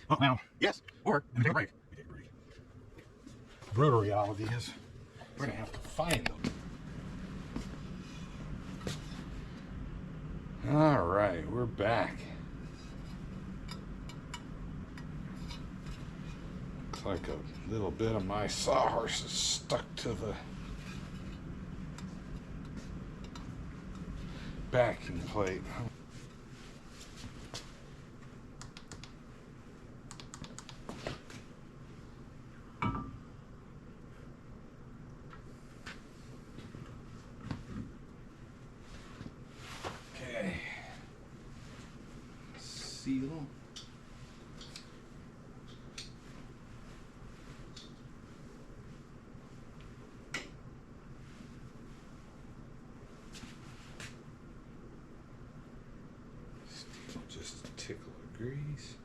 Oh, now, yes, or we take a break. Brutal reality is we're going to have to find them. All right, we're back. Looks like a little bit of my sawhorse is stuck to the backing plate. Seal. Steel just a tickle of grease.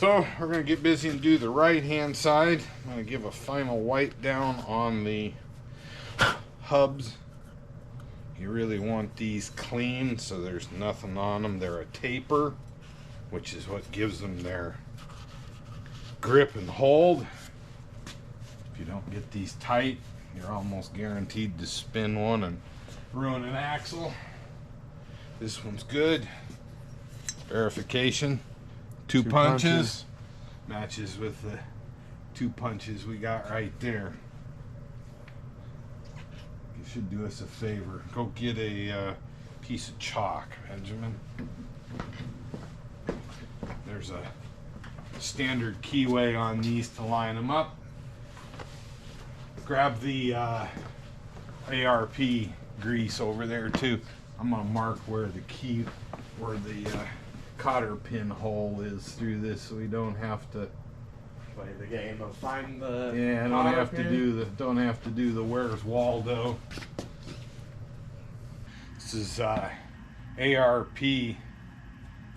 So we're going to get busy and do the right hand side. I'm going to give a final wipe down on the hubs. You really want these clean so there's nothing on them. They're a taper, which is what gives them their grip and hold. If you don't get these tight, you're almost guaranteed to spin one and ruin an axle. This one's good. Verification. Two punches. Matches with the 2 punches we got right there. You should do us a favor. Go get a piece of chalk, Benjamin. There's a standard keyway on these to line them up. Grab the ARP grease over there too. I'm gonna mark where the cotter pin hole is through this, so we don't have to Play the game of find the. Yeah, I don't have to do the Where's Waldo. This is ARP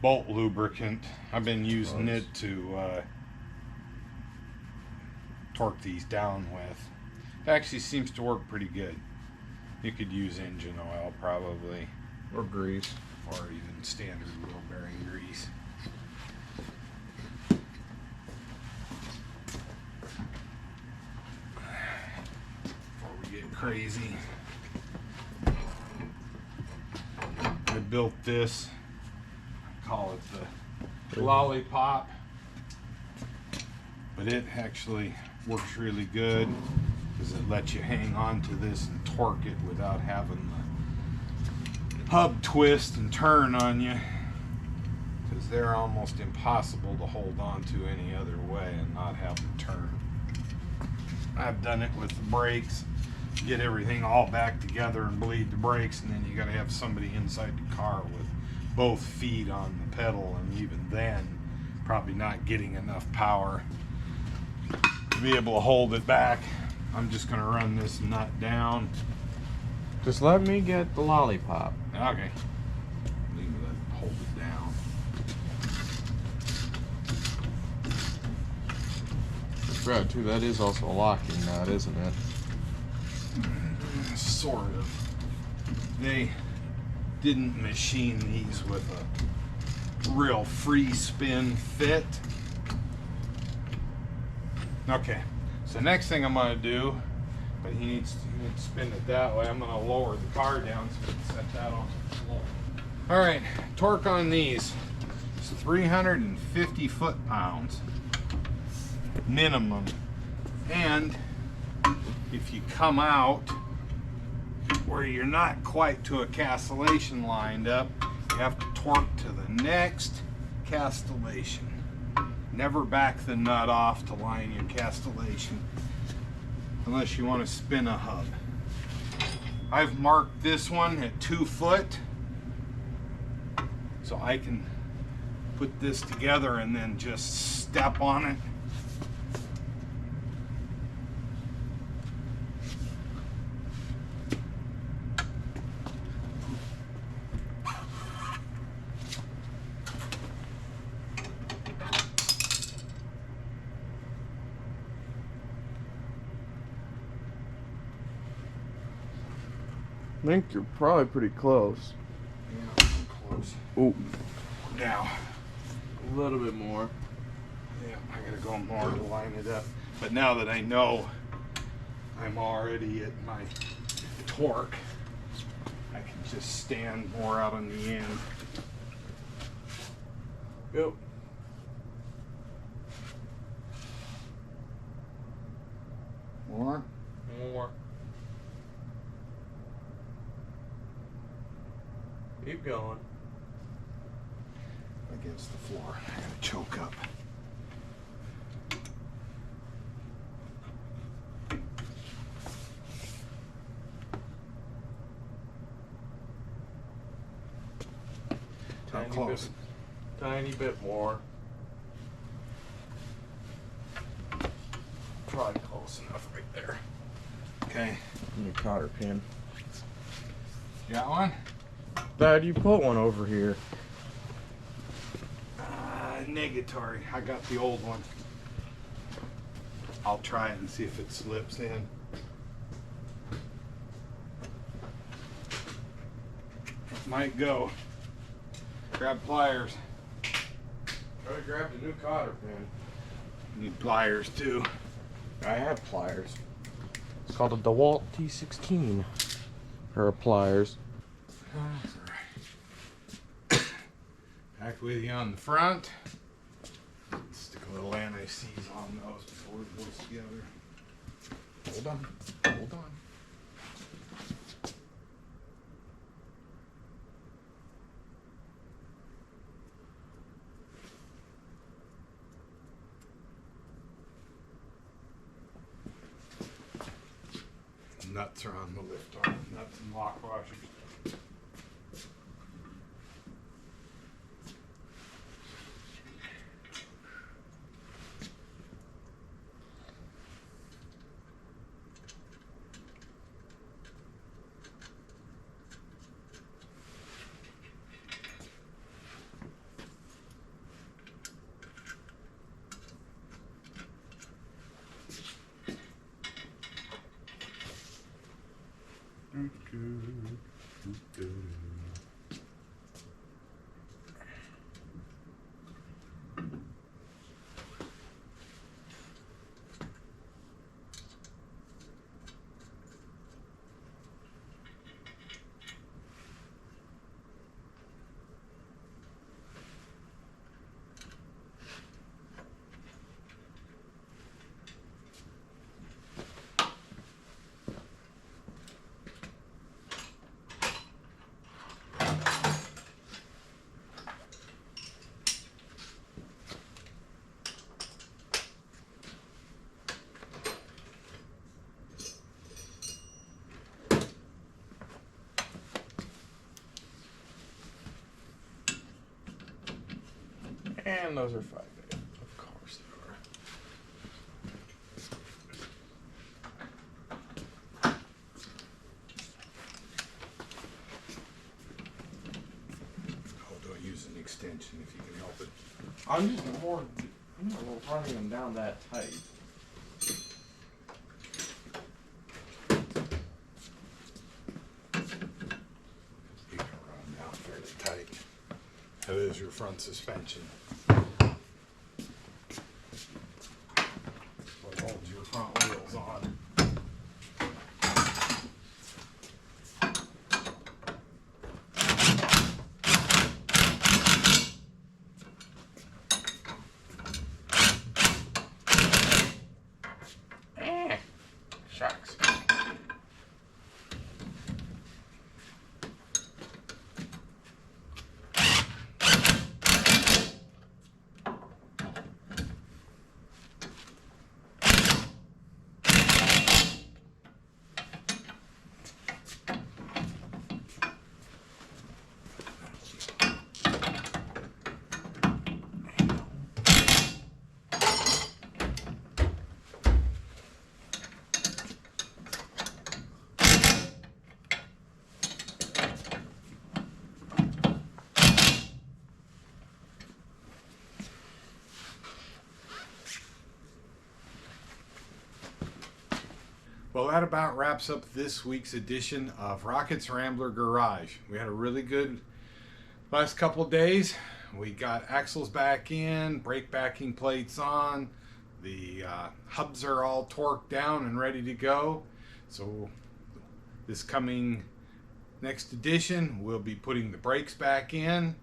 bolt lubricant. I've been using it to torque these down with. It actually seems to work pretty good. You could use engine oil probably, Or grease. or even standard wheel bearing grease. Before we get crazy, I built this. I call it the lollipop, but it actually works really good because it lets you hang on to this and torque it without having the hub twist and turn on you, because they're almost impossible to hold on to any other way and not have them turn. I've done it with the brakes, get everything all back together and bleed the brakes, and then you got to have somebody inside the car with both feet on the pedal, and even then probably not getting enough power to be able to hold it back. I'm just going to run this nut down. Just let me get the lollipop. Okay. Leave it, hold it down. Brad, too, that is also a locking nut, isn't it? Sort of. They didn't machine these with a real free spin fit. Okay, so next thing I'm going to do, but he needs to spin it that way, I'm going to lower the car down so we can set that on the floor. All right, torque on these is 350 foot-pounds minimum. And if you come out where you're not quite to a castellation lined up, you have to torque to the next castellation. Never back the nut off to line your castellation unless you want to spin a hub. I've marked this one at 2 foot, so I can put this together and then just step on it. I think you're probably pretty close. Yeah, I'm close. Ooh, Now, a little bit more. yeah, I gotta go more to line it up. But now that I know I'm already at my torque, I can just stand more out on the end. Yep. More? More. Keep going. Against the floor. I gotta choke up. How close? Tiny bit more. Probably close enough right there. Okay. Your cotter pin. You got one? Dad, you put one over here. I negatory. I got the old one. I'll try it and see if it slips in. It might go. Grab pliers. Try to grab the new cotter pin. Need pliers too. I have pliers. It's called a DeWalt T16. Or pliers. Alright. Back with you on the front. Stick a little anti-seize on those before it goes together. Hold on. Hold on. Nuts are on the lift arm. Nuts and lock washers. And those are 5/8. Of course they are. Oh, don't use an extension if you can help it. I'm just more running them down that tight. You can run them down fairly tight. That is your front suspension. What holds your front wheels on. Shucks. Well, that about wraps up this week's edition of Rocket's Rambler Garage. We had a really good last couple of days. We got axles back in, brake backing plates on, the hubs are all torqued down and ready to go. So this coming next edition, we'll be putting the brakes back in.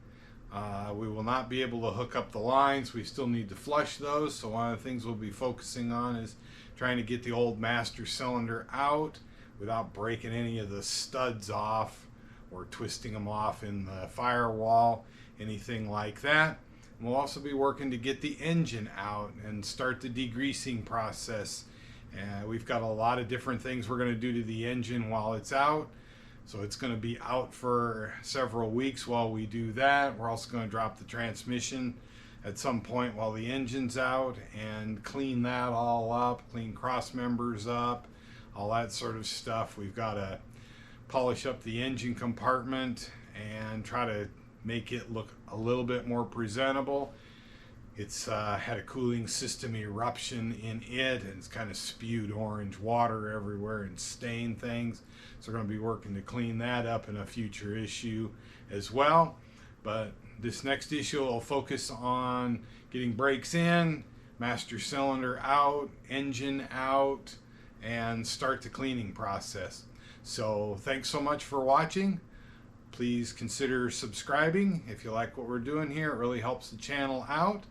We will not be able to hook up the lines. We still need to flush those. So one of the things we'll be focusing on is trying to get the old master cylinder out without breaking any of the studs off or twisting them off in the firewall, anything like that. And we'll also be working to get the engine out and start the degreasing process. We've got a lot of different things we're going to do to the engine while it's out. So it's going to be out for several weeks while we do that. We're also going to drop the transmission at some point while the engine's out and clean that all up, clean cross members up, all that sort of stuff. We've got to polish up the engine compartment and try to make it look a little bit more presentable. It's had a cooling system eruption in it, and it's kind of spewed orange water everywhere and stained things. So we're going to be working to clean that up in a future issue as well. But this next issue will focus on getting brakes in, master cylinder out, engine out, and start the cleaning process. So thanks so much for watching. Please consider subscribing if you like what we're doing here. It really helps the channel out.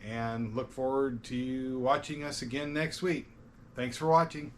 And look forward to watching us again next week. Thanks for watching.